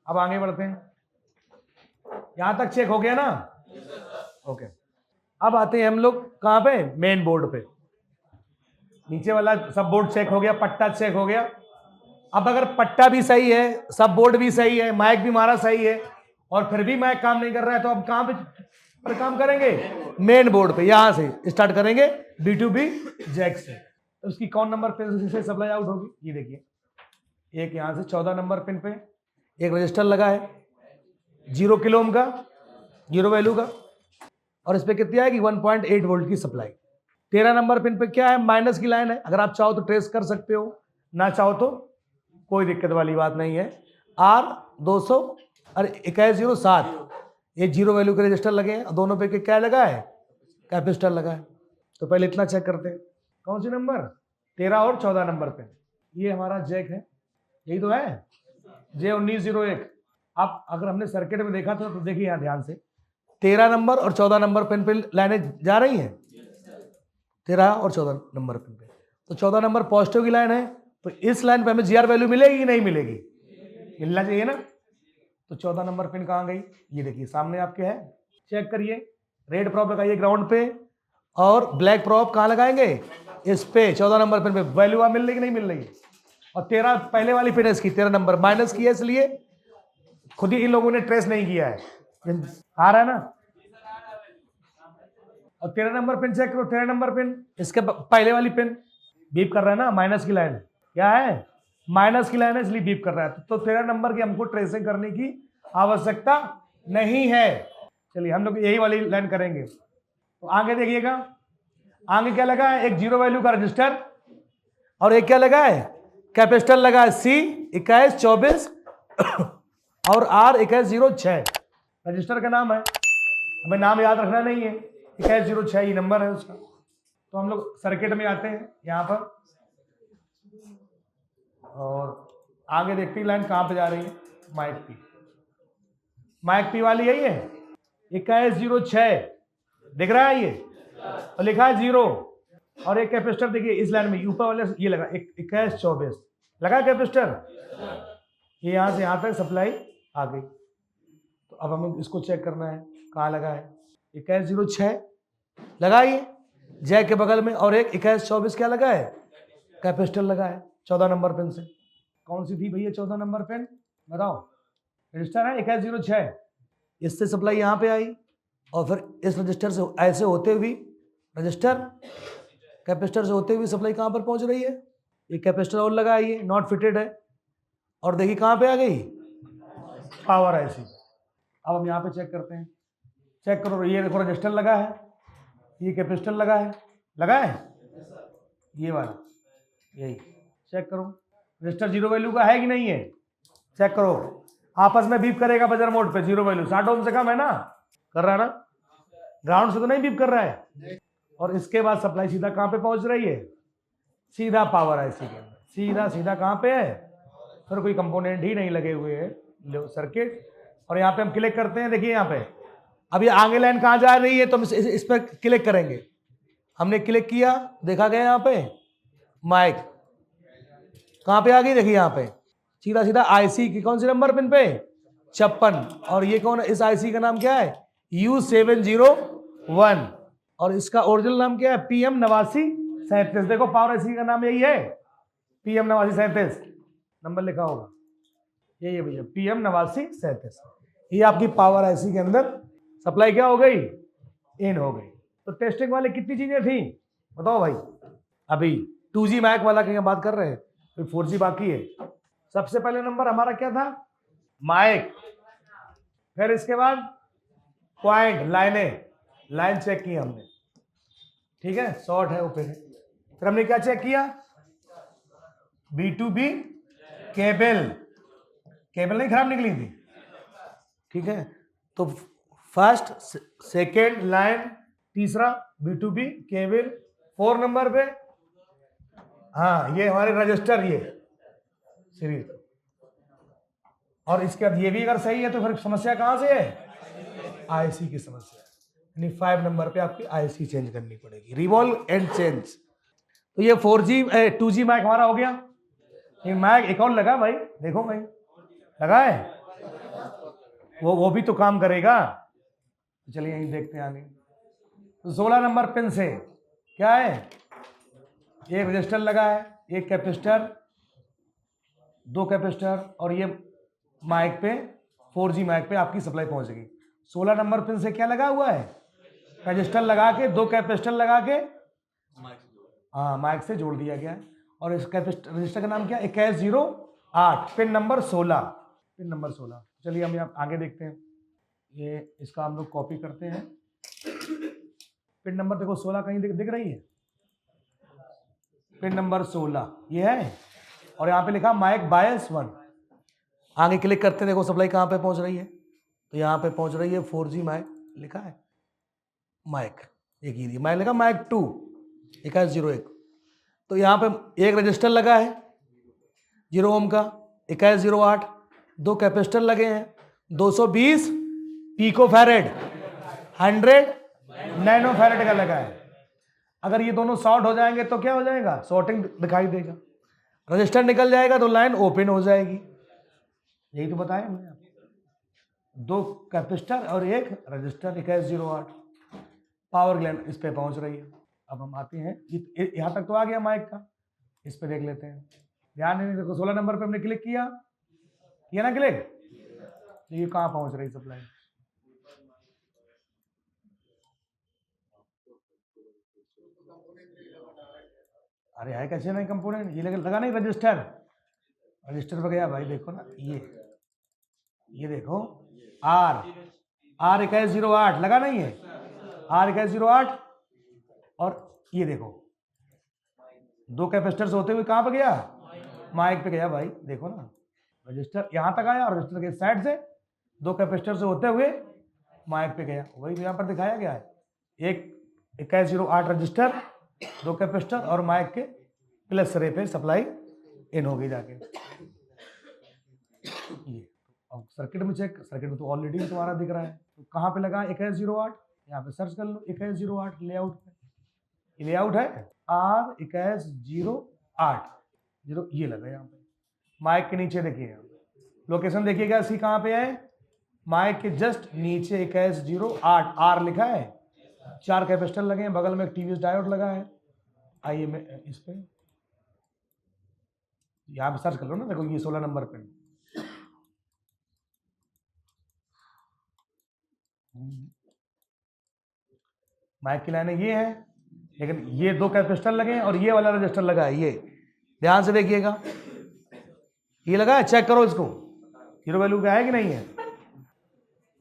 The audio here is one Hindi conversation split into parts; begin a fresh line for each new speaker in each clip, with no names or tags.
अब आगे बढ़ते हैं, यहां तक चेक हो गया ना? ओके, अब आते हैं हम लोग कहां पे? मेन बोर्ड पे। नीचे वाला सब बोर्ड चेक हो गया, पट्टा चेक हो गया। अब अगर पट्टा भी सही है, सब बोर्ड भी सही है, माइक भी हमारा सही है, और फिर भी माइक काम नहीं कर रहा है, तो अब कहां पे काम करेंगे? मेन बोर्ड पे। यहां से स्टार्ट करेंगे B2B जैक से। तो उसकी कौन नंबर पिन से सप्लाई आउट होगी? ये देखिए, एक यहां से 14 नंबर पिन पे एक रजिस्टर लगा है 0 किलो ओम का, 0 वैल्यू का, और इस पे कितनी आएगी? 1.8 वोल्ट की सप्लाई। 13 नंबर पिन पे क्या है? माइनस की लाइन है। अगर आप चाहो तो ट्रेस कर सकते हो, ना चाहो तो कोई दिक्कत वाली बात नहीं है। R200 और 2107 ये 0 वैल्यू के रजिस्टर लगे हैं, दोनों पे क्या लगा है? कैपेसिटर लगा है। तो पहले इतना चेक करते हैं, कौन सी नंबर? 13 और 14 नंबर पे। ये हमारा जैक है, यही तो है, J1901। अब अगर हमने सर्किट में देखा था तो देखिए यहां ध्यान से, 13 नंबर और 14 नंबर पिन पे लाइनें जा रही हैं, 13 और 14 नंबर पिन पे। तो 14 नंबर पॉजिटिव की लाइन है, तो इस लाइन पे हमें GR वैल्यू मिलेगी कि नहीं मिलेगी? मिलना चाहिए ना। तो 14 नंबर पिन कहां गई? ये देखिए सामने आपके है, चेक करिए। रेड प्रॉप लगाइए ग्राउंड पे, और ब्लैक प्रॉप कहां लगाएंगे? इस पे 14 नंबर पिन पे। वैल्यू वहां मिल रही कि नहीं मिल रही? और 13 पहले वाली पिन है इसकी, 13 नंबर माइनस की है, इसलिए खुद ही इन लोगों ने ट्रेस नहीं किया है। आ रहा है ना? और 13 नंबर पिन चेक करो, 13 नंबर पिन इसके पहले वाली पिन बीप कर रहा है ना, माइनस की लाइन। क्या है? माइनस की लाइन है, इसलिए बीप कर रहा है। तो 13 नंबर की हमको ट्रेसिंग करने की आवश्यकता नहीं है। चलिए हम लोग यही वाली लाइन करेंगे। तो आगे देखिएगा, आगे क्या लगा है? एक 0 वैल्यू का रजिस्टर, और एक क्या लगा है? कैपेसिटर लगा है C2124 और R2106 रजिस्टर का नाम है। हमें नाम याद रखना नहीं है, 2106 ये नंबर है उसका। तो हम लोग सर्किट में आते हैं यहाँ पर, और आगे देखते हैं लाइन कहाँ पे जा रही है। माइक पी, माइक पी वाली यही है, 2106 दिख रहा है ये, और लिखा है 0, और एक कैपेसिटर देखिए इस लाइन में ऊपर वाले ये लगा 2124 लगा कैपेसिटर। ये यहाँ से यहाँ तक सप्लाई आ गई। तो अब हमें इसको चेक करना है कहाँ लगा है। 2106 लगाइए जैक के बगल में, और एक 2124 क्या लगा है? कैपेसिटर लगा है 14 नंबर पिन से। कौन सी थी भैया 14 नंबर पिन? बताओ। रजिस्टर है 2106, इससे सप्लाई यहाँ पे आई, और फिर इस रजिस्टर से ऐसे होते हुए रजिस्टर कैपेसिटर से होते हुए सप्लाई कहाँ पर पहुँच रही है? ये कैपेसिटर और लगा है, ये नॉट फिटेड है, और देखिए कहाँ पे आ गई? Power IC। अब हम यहाँ पे चेक करते हैं, चेक करो, ये देखो रजिस्टर लगा है, ये कैपेसिटर लगा है, ये वाला, यही चेक करो। रजिस्टर 0 वैल्यू का है कि नहीं है? चेक करो, आपस में बीप करेगा बजर मोड पे। 0 वैल्यू 60 ओम से कम है ना? कर रहा है ना? ग्राउंड से तो नहीं बीप कर रहा है। और इसके बाद सप्लाई सीधा कहाँ पे पहुंच रही है? सीधा पावर IC के अंदर, सीधा कहाँ पे है? फिर कोई कंपोनेंट ही नहीं लगे हुए हैं सर्किट। और यहाँ पे हम क्लिक करते हैं, देखिए यहाँ पे अब ये आगे लाइन कहाँ जा रही है, तो हम इस पर क्लिक करेंगे। हमने क्लिक किया, देखा गया यहाँ पे माइक कहाँ पे आ गई? देखिए यहाँ पे सीधा IC की कौन सी नंबर पिन पे? 56। और ये कौन है? इस IC का नाम क्या है? U701, और इसका ओरिजिनल नाम क्या है? PM8937। देखो पावर IC का नाम यही है, PM8937 नंबर लिखा होगा, यही है भैया, PM8937। ये आपकी पावर IC के अंदर सप्लाई क्या हो गई? इन हो गई। तो टेस्टिंग वाले कितनी चीजें थी बताओ भाई? अभी 2G मैक वाला की बात कर रहे हैं, फिर 4G बाकी है। सबसे पहले नंबर हमारा क्या था? माइक। फिर इसके बाद पॉइंट, लाइन चेक की हमने, ठीक है, शॉर्ट है ऊपर है। फिर हमने क्या चेक किया? B2B केबल नहीं खराब निकली थी, ठीक है। तो फर्स्ट, सेकेंड लाइन, तीसरा B2B केबल, 4 नंबर पे हाँ ये हमारे रजिस्टर, ये सीरीज। और इसके बाद ये भी अगर सही है तो फिर समस्या कहां से है? IC की समस्या, यानी 5 नंबर पे आपकी IC चेंज करनी पड़ेगी, रिवॉल्व एंड चेंज। तो ये 4G 2G मैक हमारा हो गया। ये मैक एक और लगा भाई, देखो भाई लगा है, वो भी तो काम करेगा। चलिए यहीं देखते हैं आगे। तो 16 नंबर पिन से क्या है, एक रजिस्टर लगा है, एक कैपेसिटर, दो कैपेसिटर, और ये माइक पे 4G माइक पे आपकी सप्लाई पहुंचेगी। 16 नंबर पिन से क्या लगा हुआ है, रजिस्टर लगा के, दो कैपेसिटर लगा के हाँ माइक से जोड़ दिया गया है। और इस कैपेसिटर रजिस्टर का नाम क्या है, 2108, पिन नंबर 16, पिन नंबर 16। चलिए हम यहाँ आगे देखते हैं। ये इसका हम लोग कॉपी करते हैं। पिन नंबर देखो 16 कहीं दिख रही है, पिन नंबर 16 ये है, और यहाँ पे लिखा माइक बायस 1। आगे क्लिक करते हैं, देखो सप्लाई कहाँ पे पहुंच रही है, तो यहाँ पे पहुंच रही है 4G माइक लिखा है, माइक एक ही माइक लिखा, माइक 2 2101। तो यहाँ पे एक रजिस्टर लगा है 0 ओम का 2108, दो कैपेसिटर लगे हैं 220 पिको फैरेड, 100 नैनो फैरेड का लगा है। अगर ये दोनों शॉर्ट हो जाएंगे तो क्या हो जाएगा, शॉर्टिंग दिखाई देगा, रजिस्टर निकल जाएगा तो लाइन ओपन हो जाएगी। यही तो बताया हमने आपको। दो कैपेसिटर और एक रजिस्टर 2108, पावर ग्लैंड इस पे पहुंच रही है। अब हम आते हैं, यहां तक तो आ गया माइक का, इस पे देख लेते हैं। ध्यान नहीं, देखो 16 नंबर पे हमने क्लिक किया ना क्लिक, तो ये कहां पहुंच रही सप्लाई, अरे है कैसे नहीं कंपोनेंट, ये लगा नहीं रजिस्टर, रजिस्टर पे गया भाई, देखो ना ये देखो R 2108 लगा नहीं है, R 2108, और ये देखो दो कैपेसिटर से होते हुए कहां पे गया, माइक पे गया भाई, देखो ना रजिस्टर यहां तक आया और रजिस्टर के साइड से दो कैपेसिटर से होते हुए माइक पे गया, वही तो यहाँ पर दिखाया गया है। एक 2108 रजिस्टर, दो कैपेसिटर और माइक के प्लस सिरे पे सप्लाई इन हो गई जाके। ये अब सर्किट में चेक, सर्किट में तो ऑलरेडी तुम्हारा दिख रहा है, तो कहाँ पे लगा 2108, यहाँ पे सर्च कर लो 2108 लेआउट पे, लेआउट है R 2108, ये लगा यहाँ पे। माइक के नीचे देखिए, लोकेशन देखिएगा इसकी कहाँ पे है, माइक के जस्ट नीचे 2108 R लिखा है, 4 कैपेसिटर लगे हैं, बगल में एक टीवीएस डायोड लगा है। आइए मैं इस पे यहाँ पे सर्च कर लो ना, देखो ये 16 नंबर पे माइक की लाइनें ये है, लेकिन ये दो कैपेसिटर लगे हैं और ये वाला रजिस्टर लगा है, ये ध्यान से देखिएगा, ये लगा है, चेक करो इसको, जीरो वैल्यू का है कि नहीं है।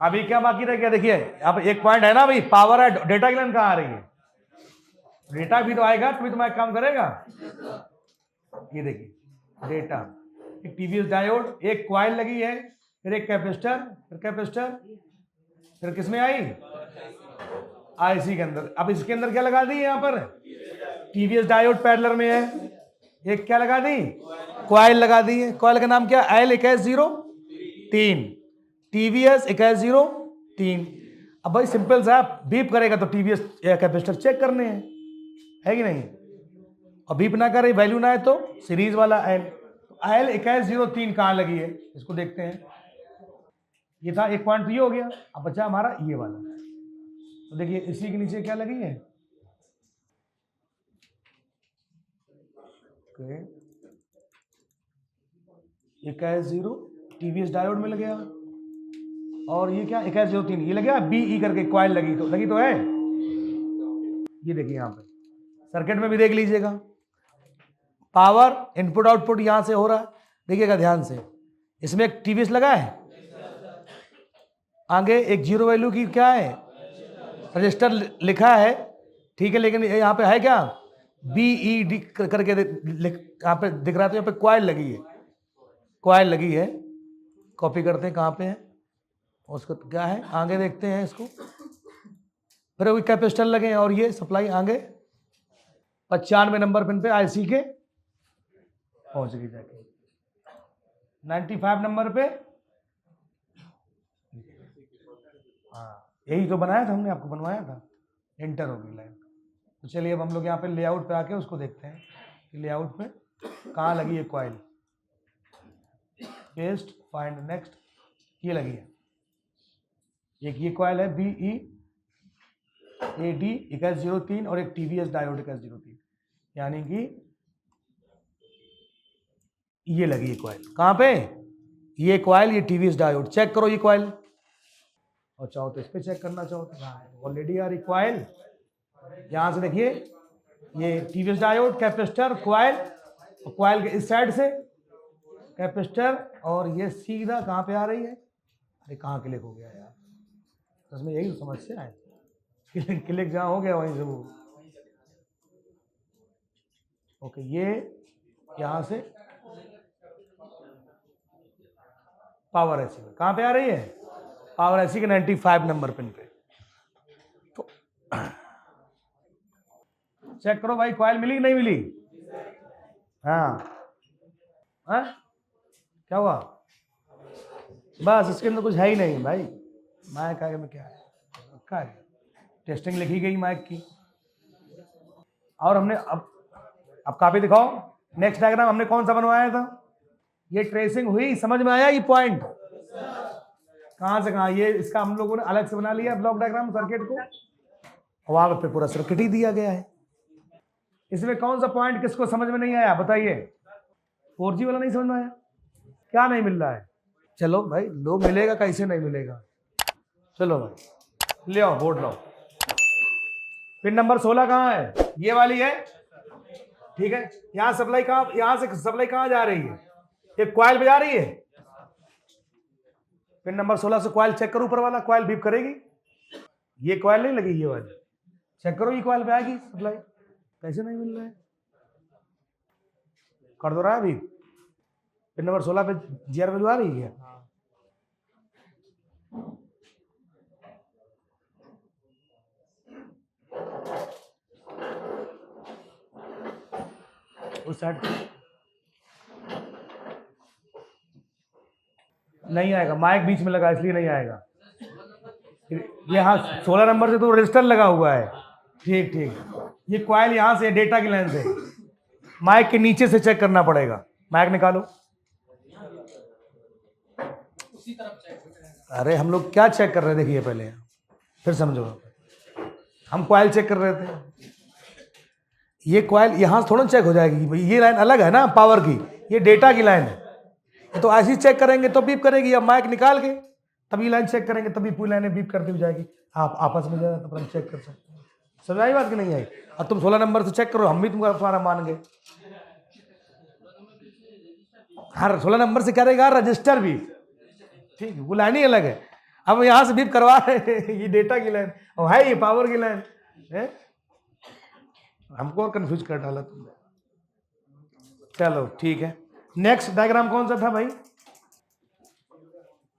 अभी क्या बाकी रह गया, देखिए अब एक पॉइंट है ना भाई, पावर है, डेटा की लाइन कहाँ आ रही है, डेटा भी तो आएगा तभी तो माइक काम करेगा। ये देखिए डेटा, एक टीवीएस डायोड, एक क्वाइल लगी है, फिर एक कैपेसिटर, फिर कैपेसिटर, फिर किसमें आई, आईसी के अंदर। अब इसके अंदर क्या लगा दी, यहाँ पर टीवीएस डायोड पैरेलल में है, एक क्या लगा दी, क्वाइल लगा दी है, क्वाइल का नाम क्या, L2103, टीवीएस 2103। अब भाई सिंपल सा, बीप करेगा तो टीवीएस कैपेसिटर चेक करने हैं, है कि नहीं, और बीप ना करे, वैल्यू ना है तो सीरीज वाला L2103 कहाँ लगी है, इसको देखते हैं। ये था एक पॉइंट, तो ये हो गया। अब बचा हमारा ये वाला, तो देखिए इसी के नीचे क्या लगी है, ओके 21 टीवीएस डायोड में लग गया, और ये क्या 2103 ये लग गया, BE करके क्वाइल लगी तो है। ये देखिए यहाँ पे सर्किट में भी देख लीजिएगा, पावर इनपुट आउटपुट यहां से हो रहा है, देखिएगा ध्यान से, इसमें एक टीवीएस लगा है, आगे एक जीरो वैल्यू की क्या है, रजिस्टर लिखा है, ठीक है, लेकिन यहाँ पे है क्या, BED करके यहाँ पे दिख रहा है, तो यहाँ पे क्वाइल लगी है, क्वाइल लगी है, कॉपी करते हैं कहाँ पे है, उसको क्या है, आगे देखते हैं इसको, फिर वही कैपेसिटर लगे हैं, और ये सप्लाई आगे 95 नंबर पिन पे आईसी के पहुंच गई जाके, 95 नंबर पे, हाँ यही तो बनाया था हमने, आपको बनवाया था, एंटर होगी लाइन। तो चलिए अब हम लोग यहाँ पे लेआउट पे आके उसको देखते हैं कि लेआउट पे कहाँ लगी है क्वाइल, पेस्ट, फाइंड नेक्स्ट, ये लगी है, एक ये कॉइल है BE AD 2103 और एक TVS डायोड 2103, यानी कि ये लगी ये कॉइल कहां पे, ये कॉइल, ये TVS डायोड। चेक करो ये कॉइल, और चाहो तो इस पे चेक करना चाहो तो ऑलरेडी यार ये कॉइल, यहां से देखिए ये TVS डायोड, कैपेसिटर, कॉइल, और कॉइल के इस साइड से कैपेसिटर, और ये सीधा कहां पे आ रही है, अरे कहां क्लिक हो गया यार, उसमें यही समस्या है, क्लिक जहां हो गया वहीं से वो। ओके, ये यहां से पावर ऐसी कहां पे आ रही है, पावर ऐसी के 95 नंबर पिन पे। तो चेक करो भाई, कॉइल मिली कि नहीं मिली? हाँ, हाँ? क्या हुआ? बस इसके अंदर कुछ है ही नहीं भाई, माइक आगे में क्या है, टेस्टिंग लिखी गई माइक की। और हमने अब कॉपी दिखाओ, नेक्स्ट डायग्राम हमने कौन सा बनवाया था, ये ट्रेसिंग हुई, समझ में आया ये पॉइंट कहां से कहां, ये इसका हम लोगों ने अलग से बना लिया ब्लॉक डायग्राम सर्किट को, वहां पे पूरा सर्किट ही दिया गया है। इसमें कौन सा पॉइंट किसको समझ में नहीं आया बताइए? 4G वाला नहीं समझ में आया, क्या नहीं मिल रहा है? चलो भाई, लो मिलेगा, कैसे नहीं मिलेगा, चलो भाई ले आओ बोर्ड लाओ। पिन नंबर 16 कहाँ है, ये वाली है, ठीक है। यहां सप्लाई कहां, यहां से सप्लाई कहां जा रही है, एक कॉइल पे जा रही है, पिन नंबर 16 से कॉइल चेक करो, ऊपर वाला कॉइल बीप करेगी, ये कॉइल नहीं लगी, ये वाली चेक करो, ये कॉइल पे आएगी सप्लाई, कैसे नहीं मिल रहा है, कर दो रहा है अभी, पिन नंबर 16 पे GR वैल्यू आ रही है, उस साइड नहीं आएगा, माइक बीच में लगा इसलिए नहीं आएगा, ये हाँ 16 नंबर से तो रजिस्टर लगा हुआ है, ठीक ठीक, ये कॉइल यहां से डेटा की लाइन से, माइक के नीचे से चेक करना पड़ेगा, माइक निकालो, अरे हम लोग क्या चेक कर रहे हैं देखिए पहले, फिर समझो, हम कॉइल चेक कर रहे थे, ये कॉइल यहां से थोड़ा चेक हो जाएगी भाई, ये लाइन अलग है ना पावर की, ये डेटा की लाइन है, तो ऐसी चेक करेंगे तो बीप करेगी, अब माइक निकाल के तभी लाइन चेक करेंगे, तभी पूरी लाइनें बीप करती हुई जाएगी, आप आपस में जाए तो हम चेक कर सकते हैं, समझ आई बात कि नहीं आई? और तुम 16 नंबर से चेक करो, हम भी तुम्हारा मान गए, हाँ 16 नंबर से करेगा रजिस्टर भी, ठीक है, वो लाइन ही अलग है, अब यहाँ से बीप करवा रहे हैं, ये डेटा की लाइन और है ये पावर की लाइन है, हमको और कंफ्यूज कर डाला तुमने। चलो ठीक है, नेक्स्ट डायग्राम कौन सा था भाई?